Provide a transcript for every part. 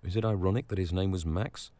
Is it ironic that his name was Max?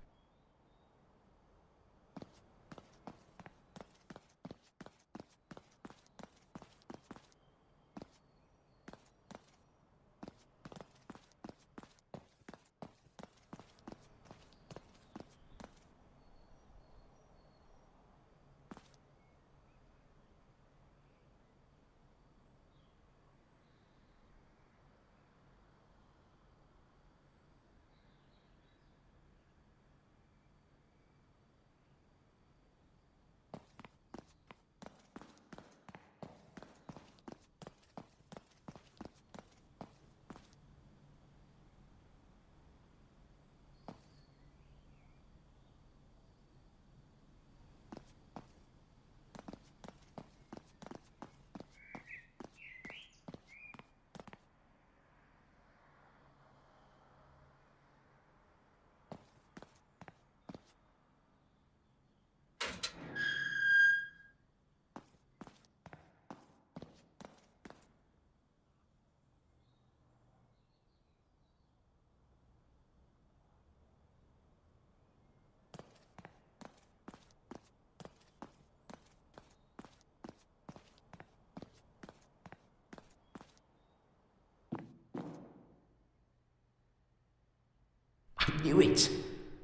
I knew it!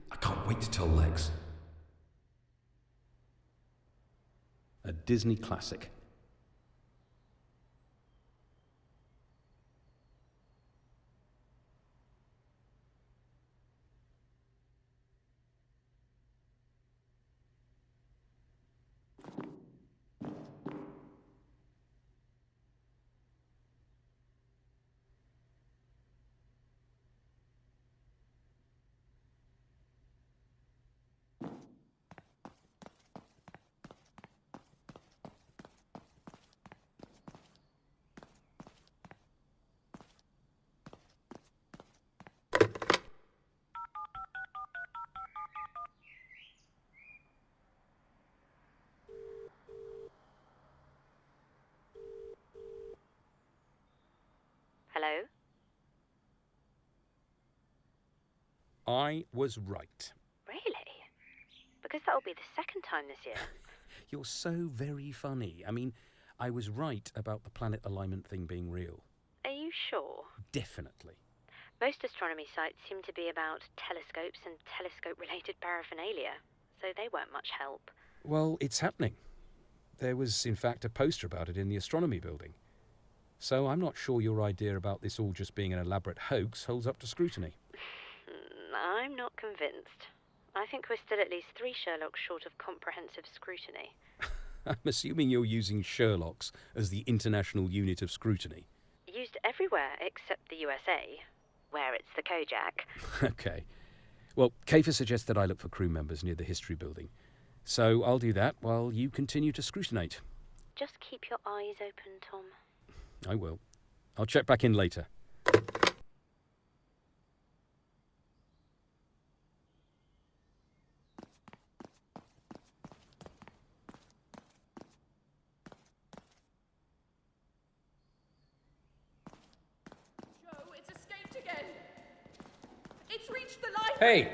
I can't wait to tell Lex. A Disney classic. Hello? I was right. Really? Because that'll be the second time this year. You're so very funny. I mean, I was right about the planet alignment thing being real. Are you sure? Definitely. Most astronomy sites seem to be about telescopes and telescope-related paraphernalia, so they weren't much help. Well, it's happening. There was, in fact, a poster about it in the astronomy building. So I'm not sure your idea about this all just being an elaborate hoax holds up to scrutiny. I'm not convinced. I think we're still at least 3 Sherlocks short of comprehensive scrutiny. I'm assuming you're using Sherlock's as the international unit of scrutiny. Used everywhere except the USA, where it's the Kojak. Okay. Well, KAYFERS suggests that I look for crew members near the history building. So I'll do that while you continue to scrutinate. Just keep your eyes open, Tom. I will. I'll check back in later. It's reached the library!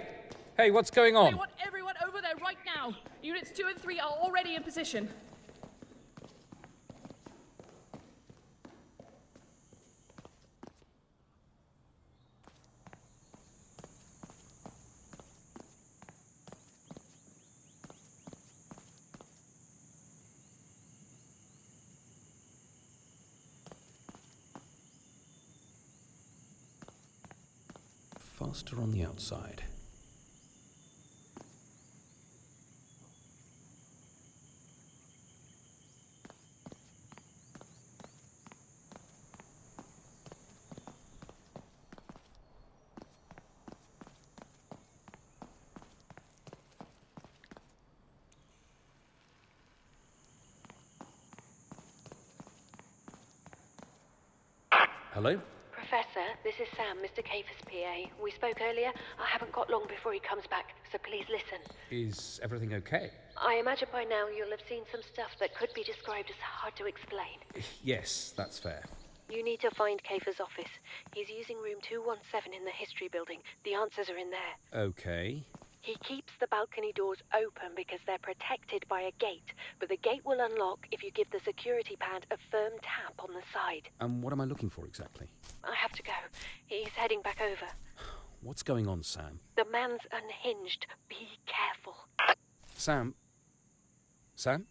Hey, what's going on? I want everyone over there right now. Units 2 and 3 are already in position. Faster on the outside. Hello? Professor, this is Sam, Mr. Kayfer's PA. We spoke earlier. I haven't got long before he comes back, so please listen. Is everything okay? I imagine by now you'll have seen some stuff that could be described as hard to explain. Yes, that's fair. You need to find Kayfer's office. He's using room 217 in the history building. The answers are in there. Okay. He keeps the balcony doors open because they're protected by a gate, but the gate will unlock if you give the security pad a firm tap on the side. And what am I looking for exactly? I have to go. He's heading back over. What's going on, Sam? The man's unhinged. Be careful. Sam? Sam?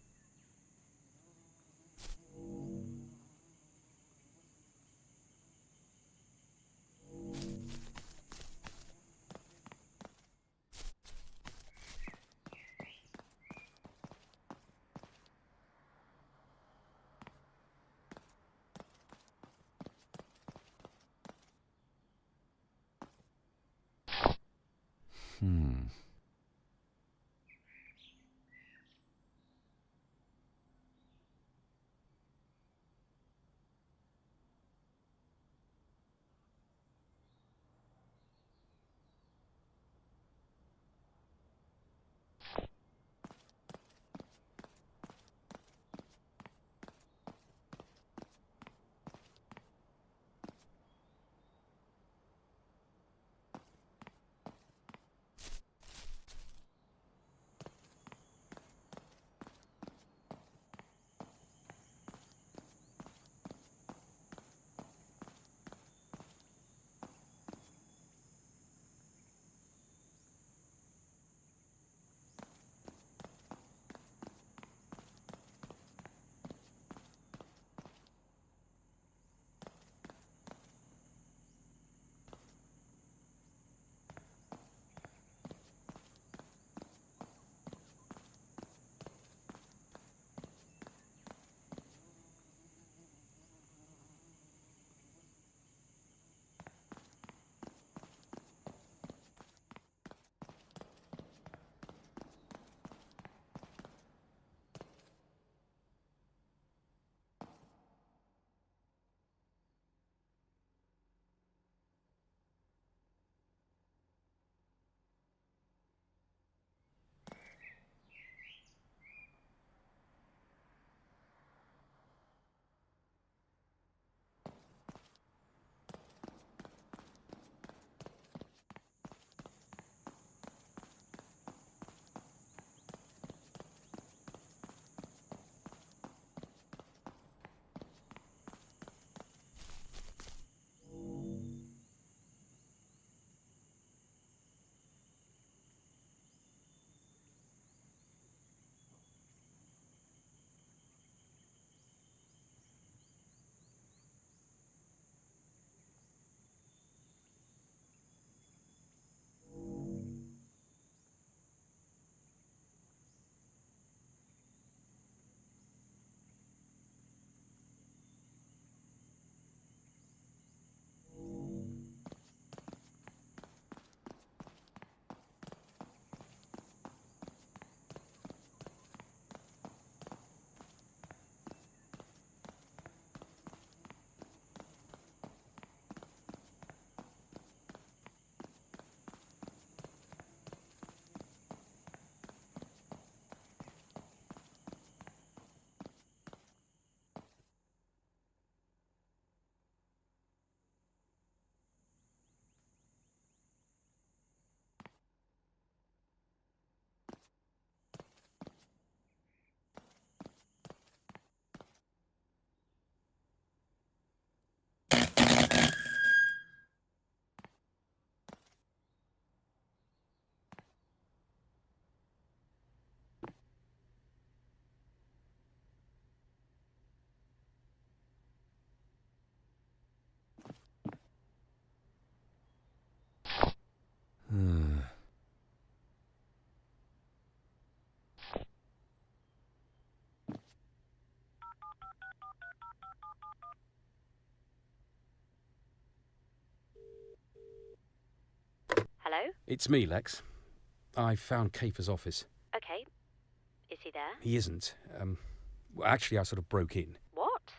Hello? It's me, Lex. I found Kayfer's office. Okay. Is he there? He isn't. Well, actually, I sort of broke in. What?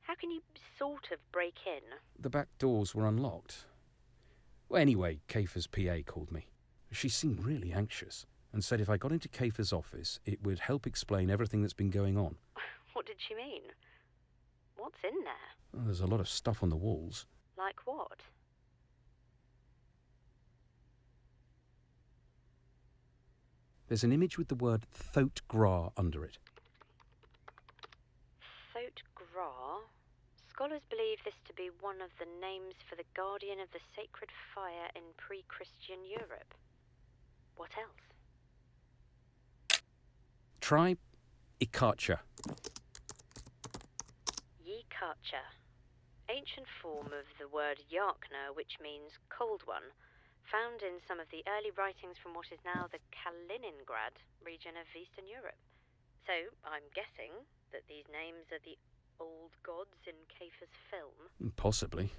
How can you sort of break in? The back doors were unlocked. Well, anyway, Kayfer's PA called me. She seemed really anxious and said if I got into Kayfer's office, it would help explain everything that's been going on. What did she mean? What's in there? Well, there's a lot of stuff on the walls. Like what? There's an image with the word Thote Gra under it. Thote Gra? Scholars believe this to be one of the names for the guardian of the sacred fire in pre-Christian Europe. What else? Try Ikacha. Yikacha. Ancient form of the word Yarkna, which means cold one, found in some of the early writings from what is now the Kaliningrad region of Eastern Europe. So, I'm guessing that these names are the old gods in KAYFERS' film? Possibly.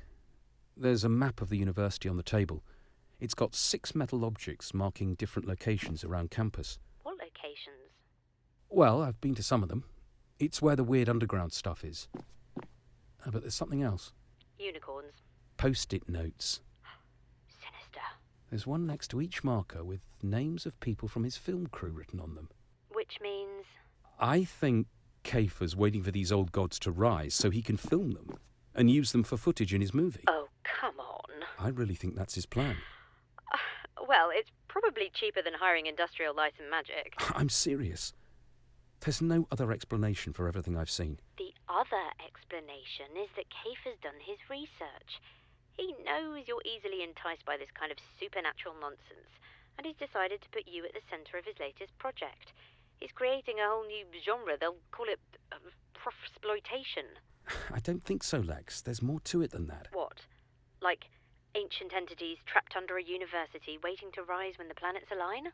There's a map of the university on the table. It's got 6 metal objects marking different locations around campus. What locations? Well, I've been to some of them. It's where the weird underground stuff is. But there's something else. Unicorns. Post-it notes. Sinister. There's one next to each marker with names of people from his film crew written on them. Which means... I think KAYFERS waiting for these old gods to rise so he can film them and use them for footage in his movie. Oh, come on. I really think that's his plan. Well, it's probably cheaper than hiring Industrial Light and Magic. I'm serious. There's no other explanation for everything I've seen. The other explanation is that KAYFERS done his research. He knows you're easily enticed by this kind of supernatural nonsense, and he's decided to put you at the centre of his latest project. He's creating a whole new genre. They'll call it prof-exploitation. I don't think so, Lex. There's more to it than that. What? Like ancient entities trapped under a university waiting to rise when the planets align?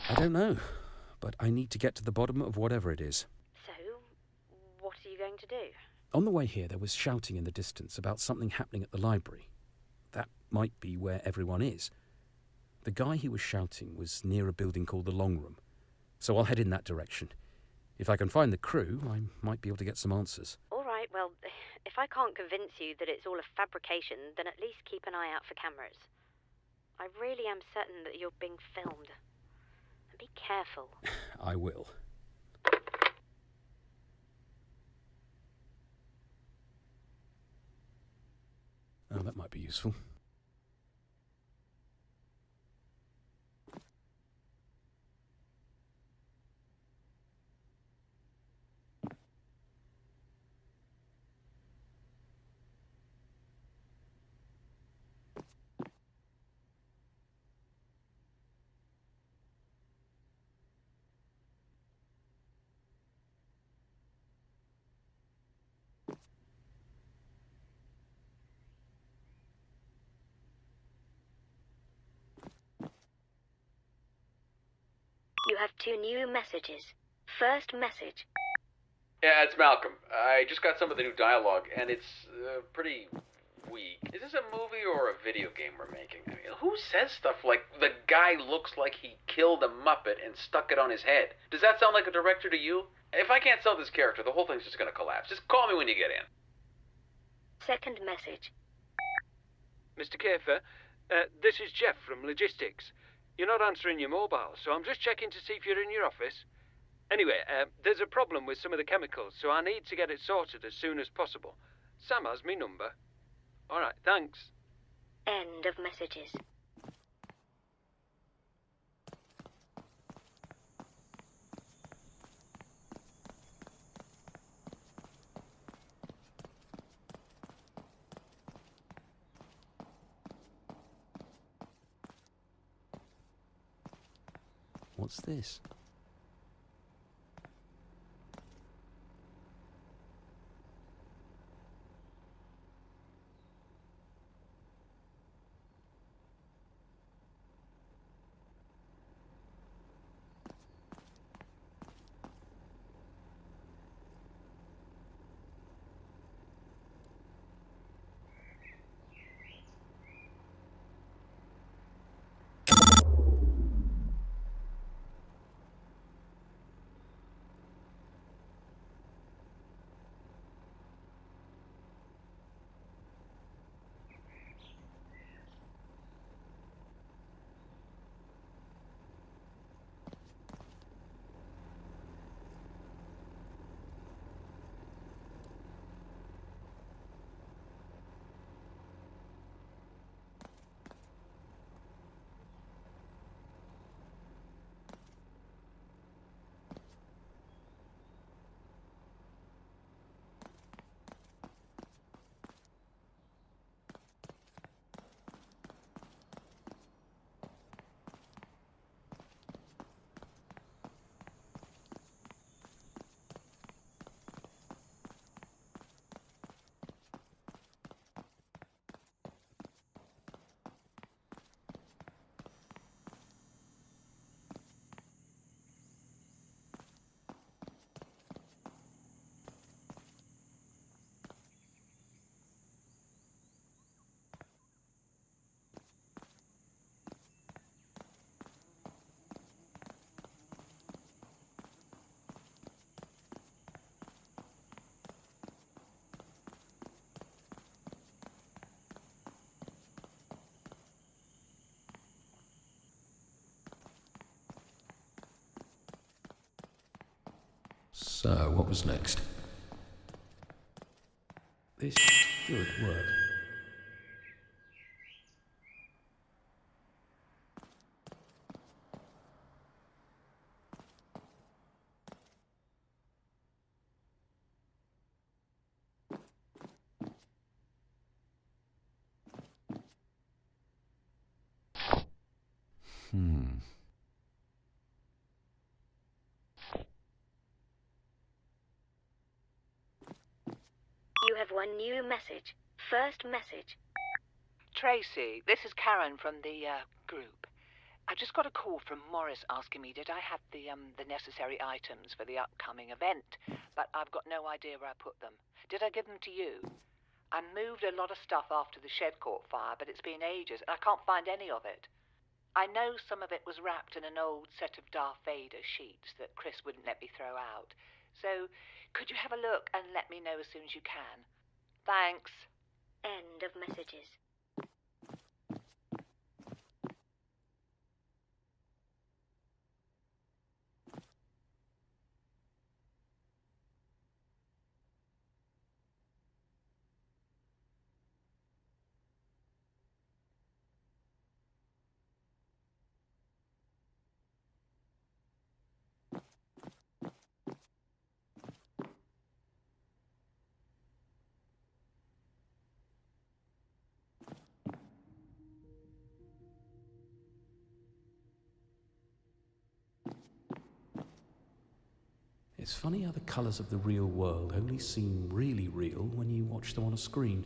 I don't know, but I need to get to the bottom of whatever it is. So, what are you going to do? On the way here, there was shouting in the distance about something happening at the library. That might be where everyone is. The guy who was shouting was near a building called the Long Room, so I'll head in that direction. If I can find the crew, I might be able to get some answers. All right, well, if I can't convince you that it's all a fabrication, then at least keep an eye out for cameras. I really am certain that you're being filmed. And be careful. I will. Oh, that might be useful. You have 2 new messages. First message. Yeah, it's Malcolm. I just got some of the new dialogue, and it's pretty weak. Is this a movie or a video game we're making? I mean, who says stuff like, the guy looks like he killed a Muppet and stuck it on his head? Does that sound like a director to you? If I can't sell this character, the whole thing's just gonna collapse. Just call me when you get in. Second message. Mr. Kayfer, this is Jeff from Logistics. You're not answering your mobile, so I'm just checking to see if you're in your office. Anyway, there's a problem with some of the chemicals, so I need to get it sorted as soon as possible. Sam has me number. All right, thanks. End of messages. What's this? So, what was next? This should work. You have one new message. First message. Tracy, this is Karen from the group. I just got a call from Morris asking me did I have the necessary items for the upcoming event, but I've got no idea where I put them. Did I give them to you? I moved a lot of stuff after the shed caught fire, but it's been ages and I can't find any of it. I know some of it was wrapped in an old set of Darth Vader sheets that Chris wouldn't let me throw out. So, could you have a look and let me know as soon as you can? Thanks. End of messages. It's funny how the colours of the real world only seem really real when you watch them on a screen.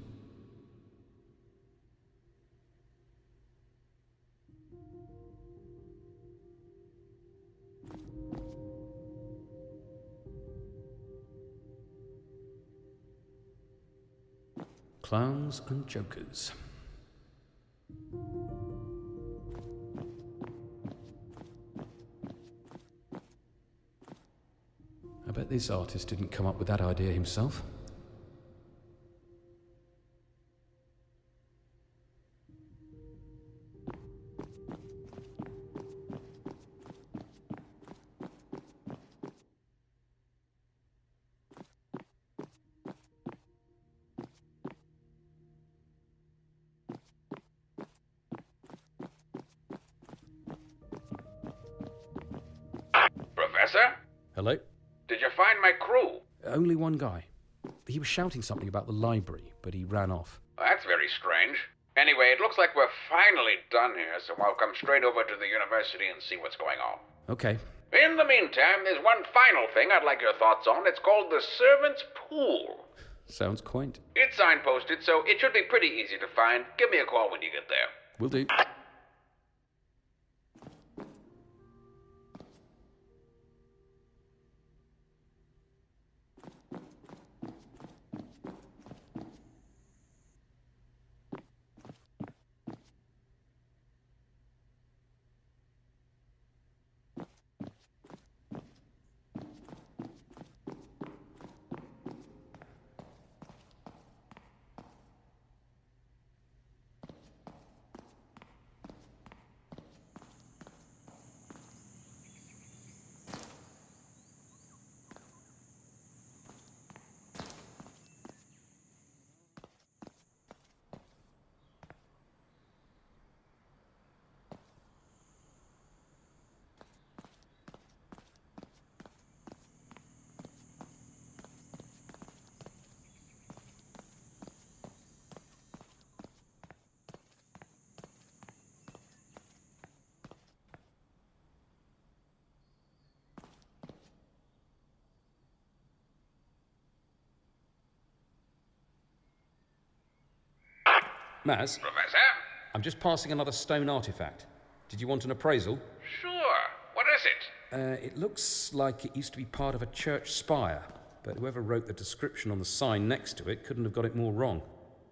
Clowns and jokers. I bet this artist didn't come up with that idea himself. Professor? Hello? Did you find my crew? Only one guy. He was shouting something about the library, but he ran off. That's very strange. Anyway, it looks like we're finally done here, so I'll come straight over to the university and see what's going on. Okay. In the meantime, there's one final thing I'd like your thoughts on. It's called the Servants' Pool. Sounds quaint. It's signposted, so it should be pretty easy to find. Give me a call when you get there. Will do. Maz, Professor? I'm just passing another stone artifact. Did you want an appraisal? Sure. What is it? It looks like it used to be part of a church spire, but whoever wrote the description on the sign next to it couldn't have got it more wrong.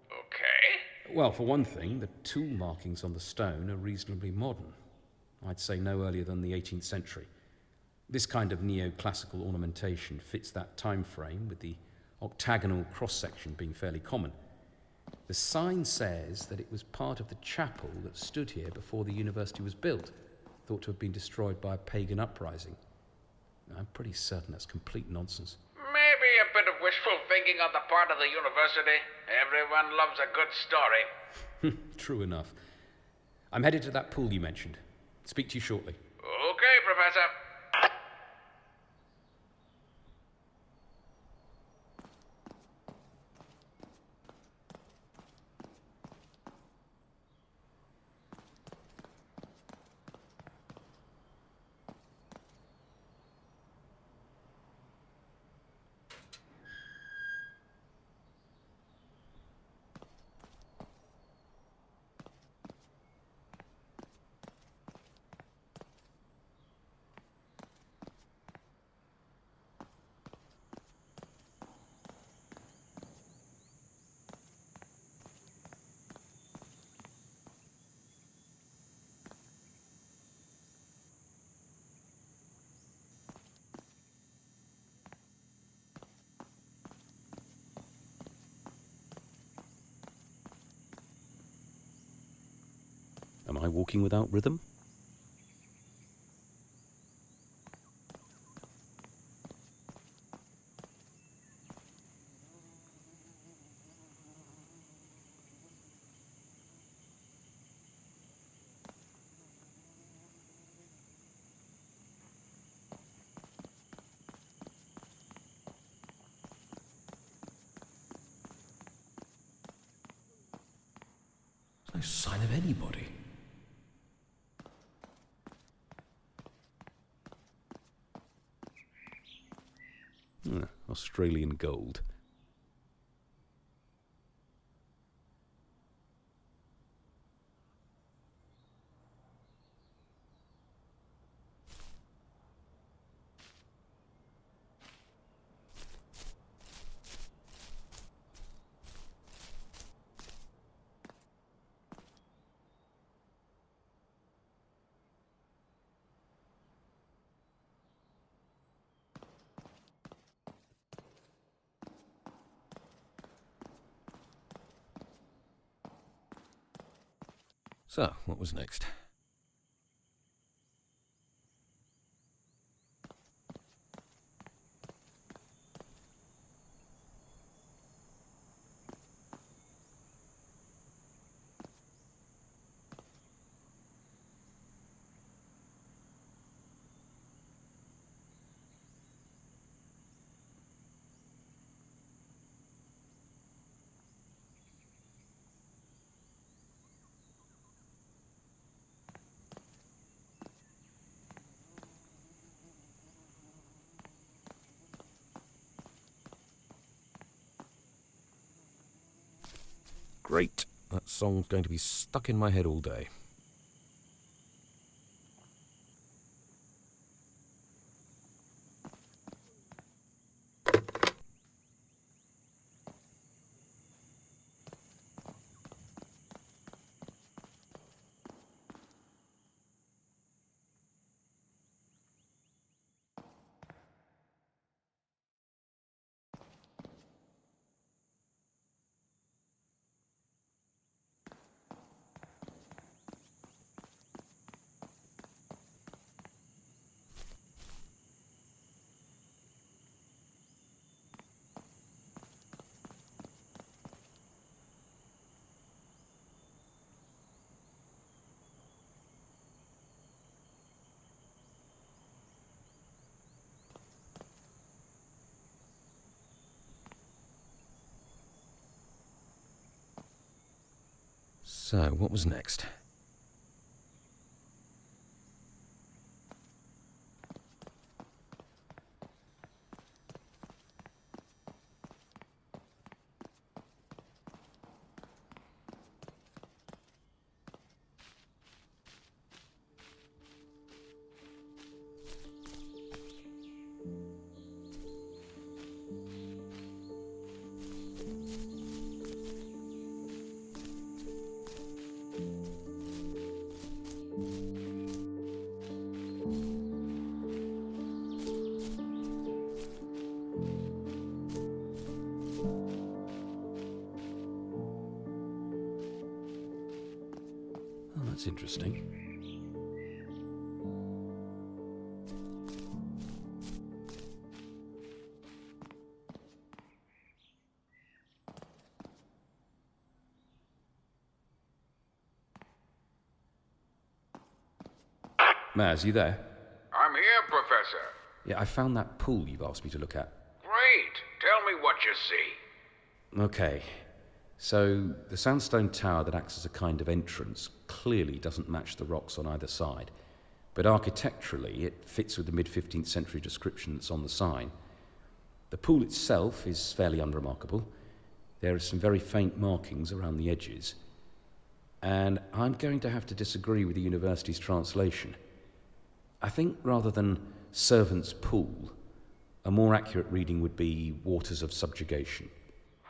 Okay. Well, for one thing, the tool markings on the stone are reasonably modern. I'd say no earlier than the 18th century. This kind of neoclassical ornamentation fits that time frame, with the octagonal cross-section being fairly common. The sign says that it was part of the chapel that stood here before the university was built, thought to have been destroyed by a pagan uprising. I'm pretty certain that's complete nonsense. Maybe a bit of wishful thinking on the part of the university. Everyone loves a good story. True enough. I'm headed to that pool you mentioned. Speak to you shortly. Okay, Professor. Am I walking without rhythm? No sign of anybody. Australian gold. So, what was next? Great. That song's going to be stuck in my head all day. So, what was next? Oh, that's interesting. Maz, you there? I'm here, Professor. Yeah, I found that pool you've asked me to look at. Great. Tell me what you see. Okay. So, the sandstone tower that acts as a kind of entrance clearly doesn't match the rocks on either side. But architecturally, it fits with the mid-15th century description that's on the sign. The pool itself is fairly unremarkable. There are some very faint markings around the edges. And I'm going to have to disagree with the university's translation. I think rather than servant's pool, a more accurate reading would be waters of subjugation.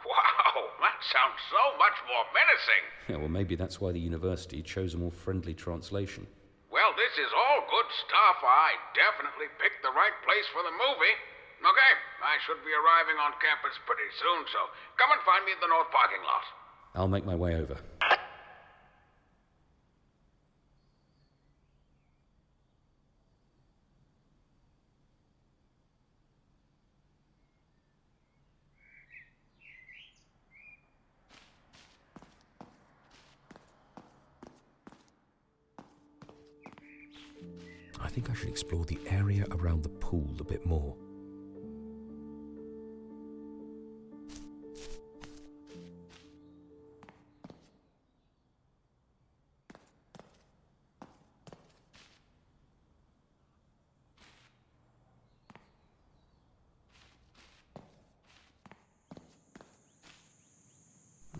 Wow, that sounds so much more menacing. Yeah, well, maybe that's why the university chose a more friendly translation. Well, this is all good stuff. I definitely picked the right place for the movie. Okay, I should be arriving on campus pretty soon, so come and find me at the north parking lot. I'll make my way over. I think I should explore the area around the pool a bit more.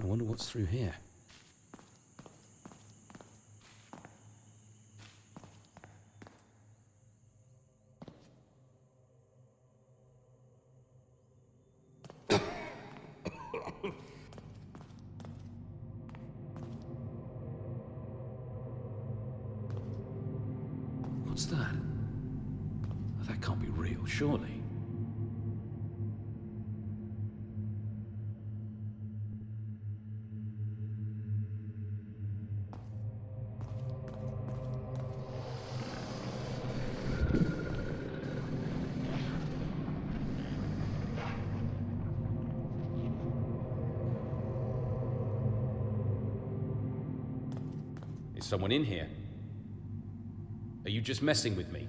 I wonder what's through here. What's that? Oh, that can't be real, surely. Is someone in here? Are you just messing with me?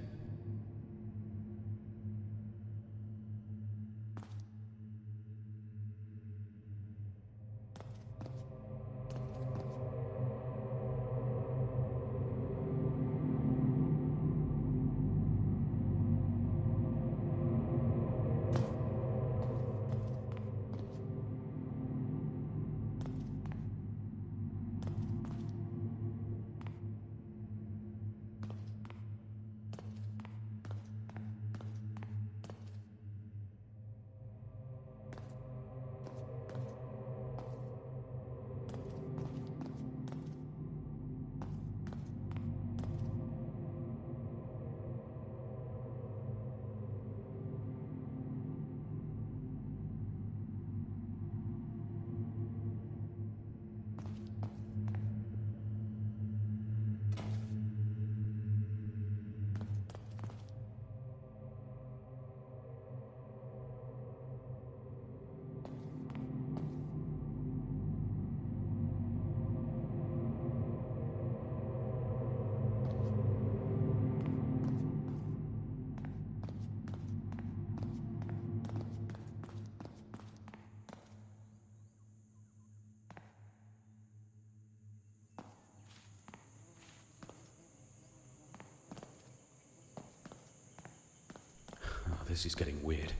Oh, this is getting weird.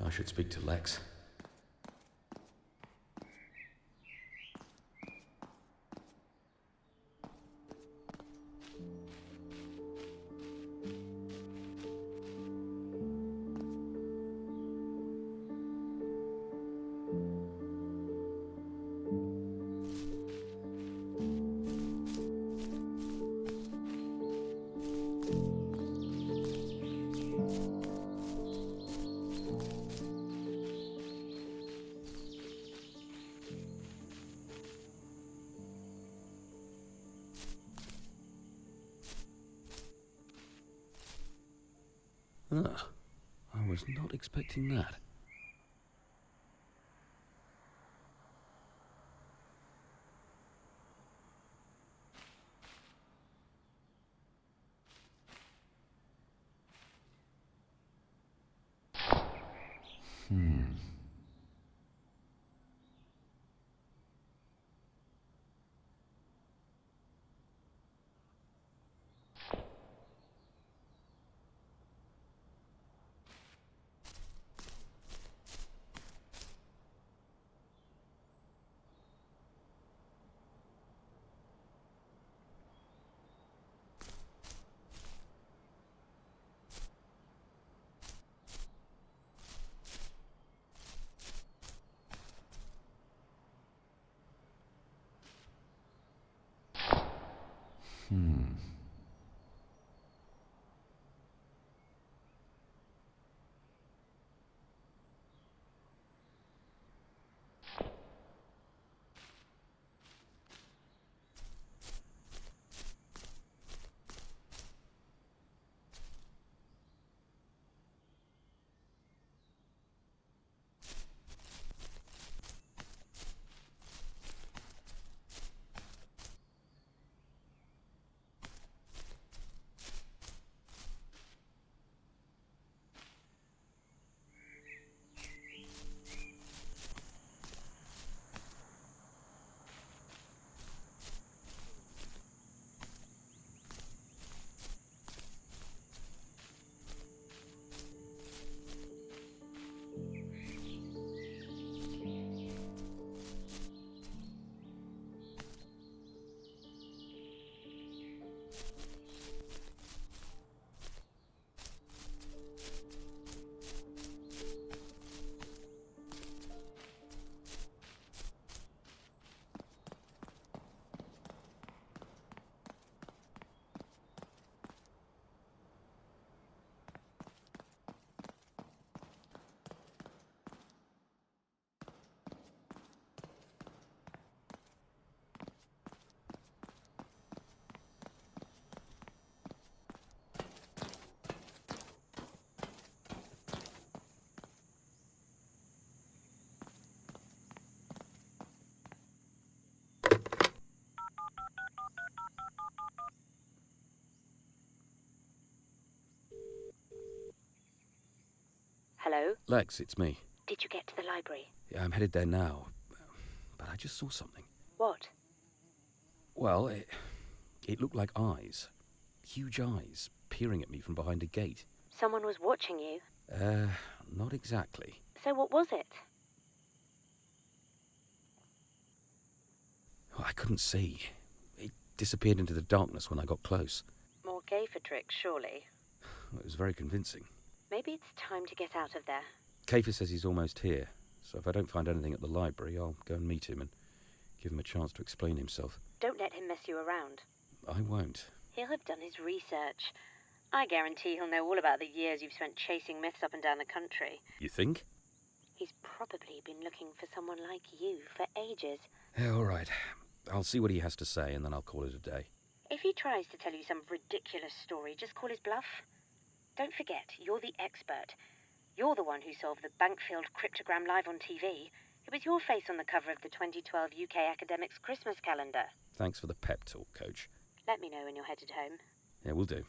I should speak to Lex. Ah, I was not expecting that. Hello? Lex, it's me. Did you get to the library? Yeah, I'm headed there now. But I just saw something. What? Well, it looked like eyes. Huge eyes, peering at me from behind a gate. Someone was watching you? Not exactly. So what was it? I couldn't see. It disappeared into the darkness when I got close. More Kayfer tricks, surely. It was very convincing. Maybe it's time to get out of there. Kayfer says he's almost here, so if I don't find anything at the library, I'll go and meet him and give him a chance to explain himself. Don't let him mess you around. I won't. He'll have done his research. I guarantee he'll know all about the years you've spent chasing myths up and down the country. You think? He's probably been looking for someone like you for ages. Yeah, all right. I'll see what he has to say, and then I'll call it a day. If he tries to tell you some ridiculous story, just call his bluff. Don't forget, you're the expert. You're the one who solved the Bankfield cryptogram live on TV. It was your face on the cover of the 2012 UK Academics Christmas calendar. Thanks for the pep talk, Coach. Let me know when you're headed home. Yeah, we'll do.